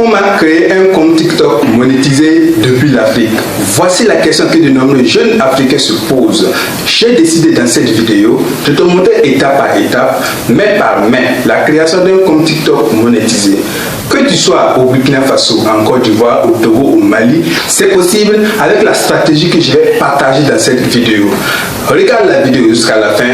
Comment créer un compte TikTok monétisé depuis l'Afrique? Voici la question que de nombreux jeunes Africains se posent. J'ai décidé dans cette vidéo de te montrer étape par étape, main par main, la création d'un compte TikTok monétisé. Que tu sois au Burkina Faso, en Côte d'Ivoire, au Togo, au Mali, c'est possible avec la stratégie que je vais partager dans cette vidéo. Regarde la vidéo jusqu'à la fin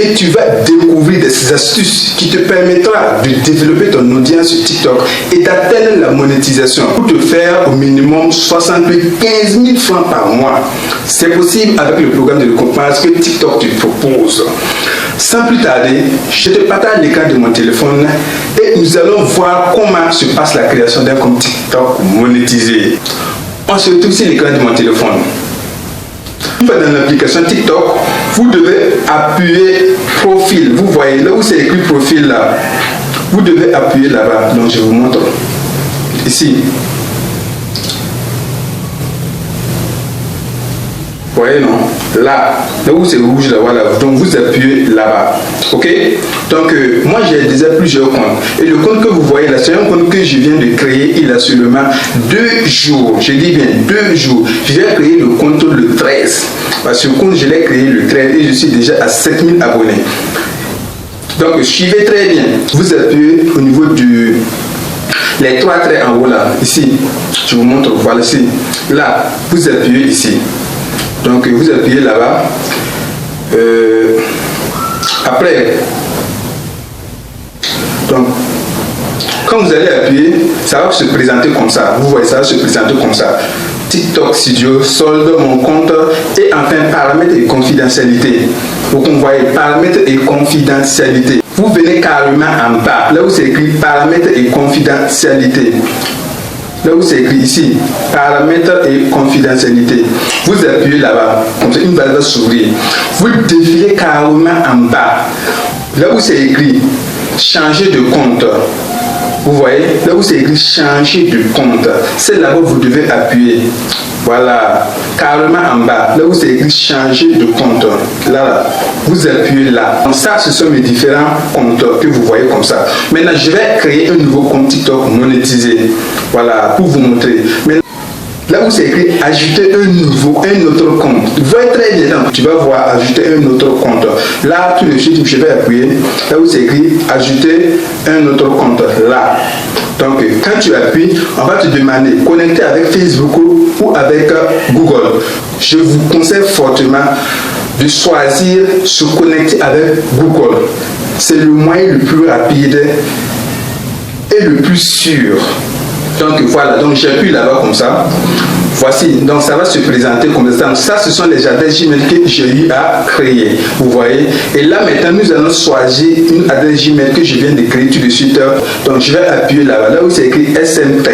et tu vas découvrir des astuces qui te permettront de développer ton audience sur TikTok et d'atteindre la monétisation pour te faire au minimum 75 000 francs par mois. C'est possible avec le programme de récompense que TikTok te propose. Sans plus tarder, je te partage l'écran de mon téléphone et nous allons voir comment se passe la création d'un compte TikTok monétisé. On se retrouve sur l'écran de mon téléphone. Dans l'application TikTok, vous devez appuyer profil. Vous voyez là où c'est écrit profil là. Vous devez appuyer là-bas. Donc je vous montre. Ici. Vous voyez non? Là où c'est rouge là, voilà. Donc vous appuyez là-bas. Ok? Donc moi j'ai déjà plusieurs comptes. Et le compte que vous voyez là, c'est un compte que je viens de créer. Il a seulement 2 jours. Je dis bien 2 jours. Je viens créer le compte le 13. Parce que le compte je l'ai créé le 13 et je suis déjà à 7000 abonnés. Donc suivez très bien. Vous appuyez au niveau du... Les 3 traits en haut là. Ici. Je vous montre. Voilà ici. Là. Vous appuyez ici. Donc vous appuyez là-bas. Après, donc quand vous allez appuyer, ça va se présenter comme ça. Vous voyez, ça va se présenter comme ça. TikTok Studio, solde, mon compte et enfin paramètres et confidentialité. Donc vous voyez paramètres et confidentialité. Vous venez carrément en bas, là où c'est écrit paramètres et confidentialité. Là où c'est écrit ici, paramètres et confidentialité. Vous appuyez là-bas, comme ça une barre va s'ouvrir. Vous défilez carrément en bas. Là où c'est écrit changer de compte. Vous voyez, là où c'est écrit changer de compte. C'est là où vous devez appuyer. Voilà, carrément en bas, là où c'est écrit changer de compte. Là, vous appuyez là. Donc ça, ce sont mes différents comptes que vous voyez comme ça. Maintenant, je vais créer un nouveau compte TikTok monétisé. Voilà, pour vous montrer. Maintenant, là où c'est écrit ajouter un autre compte. Vous voyez très bien, donc, tu vas voir ajouter un autre compte. Là, tout de suite, je vais appuyer. Là où c'est écrit ajouter un autre compte. Là. Donc, quand tu appuies, on va te demander connecter avec Facebook ou avec Google. Je vous conseille fortement de choisir se connecter avec Google. C'est le moyen le plus rapide et le plus sûr. Donc voilà, donc j'appuie là-bas comme ça. Voici, donc ça va se présenter comme ça. Ça, ce sont les adresses Gmail que j'ai eu à créer. Vous voyez. Et là maintenant, nous allons choisir une adresse Gmail que je viens de créer tout de suite. Donc je vais appuyer là-bas, là où c'est écrit SMT.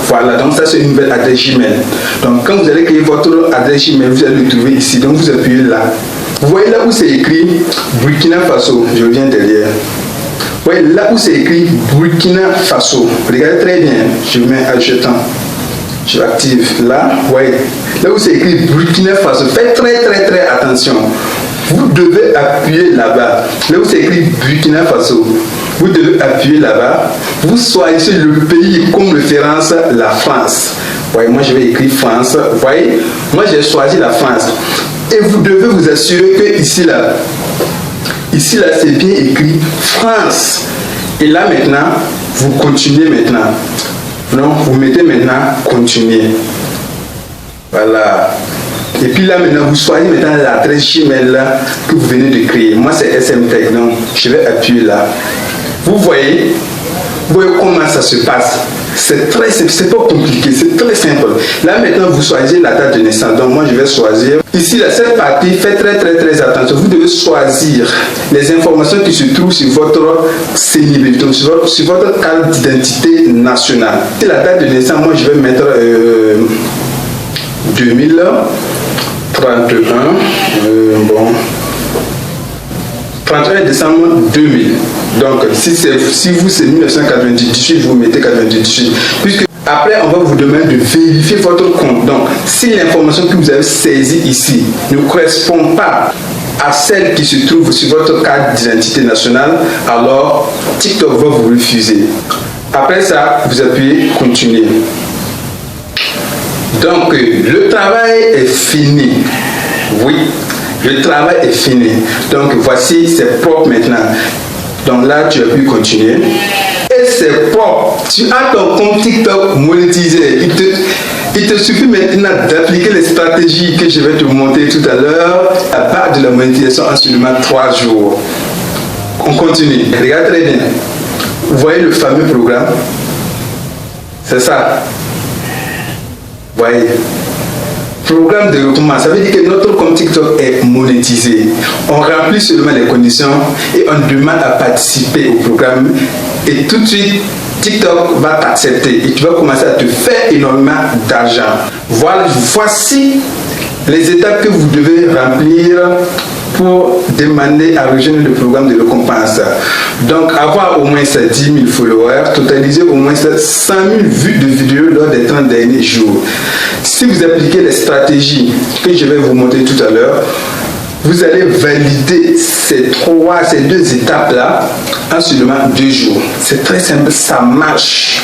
Voilà, donc ça c'est une nouvelle adresse Gmail. Donc quand vous allez créer votre adresse Gmail, vous allez le trouver ici. Donc vous appuyez là. Vous voyez là où c'est écrit Burkina Faso. Je reviens derrière. Vous voyez là où c'est écrit Burkina Faso. Regardez très bien. Je mets ajoutant. Je l'active là. Vous voyez là où c'est écrit Burkina Faso. Faites très attention. Vous devez appuyer là-bas. Là où c'est écrit Burkina Faso. Vous devez appuyer là-bas. Vous choisissez le pays comme référence la France. Vous voyez, moi je vais écrire France. Vous voyez, moi j'ai choisi la France. Et vous devez vous assurer que ici là, c'est bien écrit France. Et là maintenant, vous continuez maintenant. Non, vous mettez maintenant continuer. Voilà. Et puis là maintenant, vous choisissez maintenant l'adresse Gmail là que vous venez de créer. Moi c'est SMTech, donc je vais appuyer là. Vous voyez comment ça se passe. C'est très simple, c'est pas compliqué, c'est très simple. Là maintenant vous choisissez la date de naissance. Donc moi je vais choisir. Ici là, cette partie, faites très attention. Vous devez choisir les informations qui se trouvent sur votre CNIB, donc sur votre carte d'identité nationale. C'est la date de naissance, moi je vais mettre 2031. Bon. 31 décembre 2000. Donc, si vous c'est 1998, vous mettez 98. Puisque après, on va vous demander de vérifier votre compte. Donc, si l'information que vous avez saisie ici ne correspond pas à celle qui se trouve sur votre carte d'identité nationale, alors TikTok va vous refuser. Après ça, vous appuyez continuer. Donc, le travail est fini. Oui, le travail est fini. Donc, voici, c'est propre maintenant. Donc là, tu appuies continuer. Et c'est propre. Tu as ton compte TikTok monétisé. Il te suffit maintenant d'appliquer les stratégies que je vais te montrer tout à l'heure à part de la monétisation en seulement 3 jours. On continue. Regarde très bien. Vous voyez le fameux programme? C'est ça. Vous voyez? Programme de recommandation, ça veut dire que notre compte TikTok est monétisé. On remplit seulement les conditions et on demande à participer au programme et tout de suite TikTok va t'accepter et tu vas commencer à te faire énormément d'argent. Voilà, voici les étapes que vous devez remplir pour demander à rejoindre le programme de récompense. Donc, avoir au moins 10 000 followers, totaliser au moins 100 000 vues de vidéos lors des 30 derniers jours. Si vous appliquez les stratégies que je vais vous montrer tout à l'heure, vous allez valider ces 2 étapes-là en seulement 2 jours. C'est très simple, ça marche.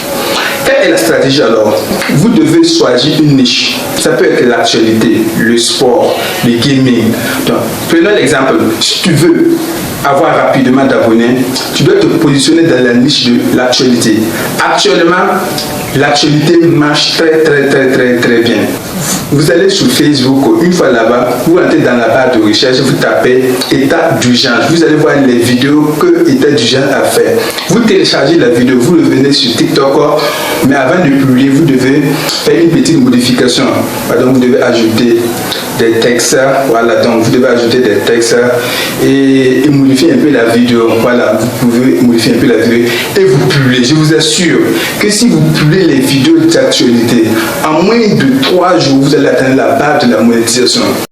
Quelle est la stratégie alors? Vous devez choisir une niche. Ça peut être l'actualité, le sport, le gaming. Donc, prenons l'exemple. Si tu veux avoir rapidement d'abonnés, tu dois te positionner dans la niche de l'actualité. Actuellement, l'actualité marche très bien. Vous allez sur Facebook, une fois là-bas, vous entrez dans la barre de recherche, vous tapez état d'urgence. Vous allez voir les vidéos que état d'urgence a fait. Vous téléchargez la vidéo, vous revenez sur TikTok, mais avant de publier, vous devez faire une petite modification. Donc vous devez ajouter des textes, voilà, donc vous devez ajouter des textes et modifier un peu la vidéo. Voilà, vous pouvez modifier un peu la vidéo et vous publiez. Je vous assure que si vous publiez les vidéos d'actualité, en moins de 3 jours, vous allez atteindre la barre de la monétisation.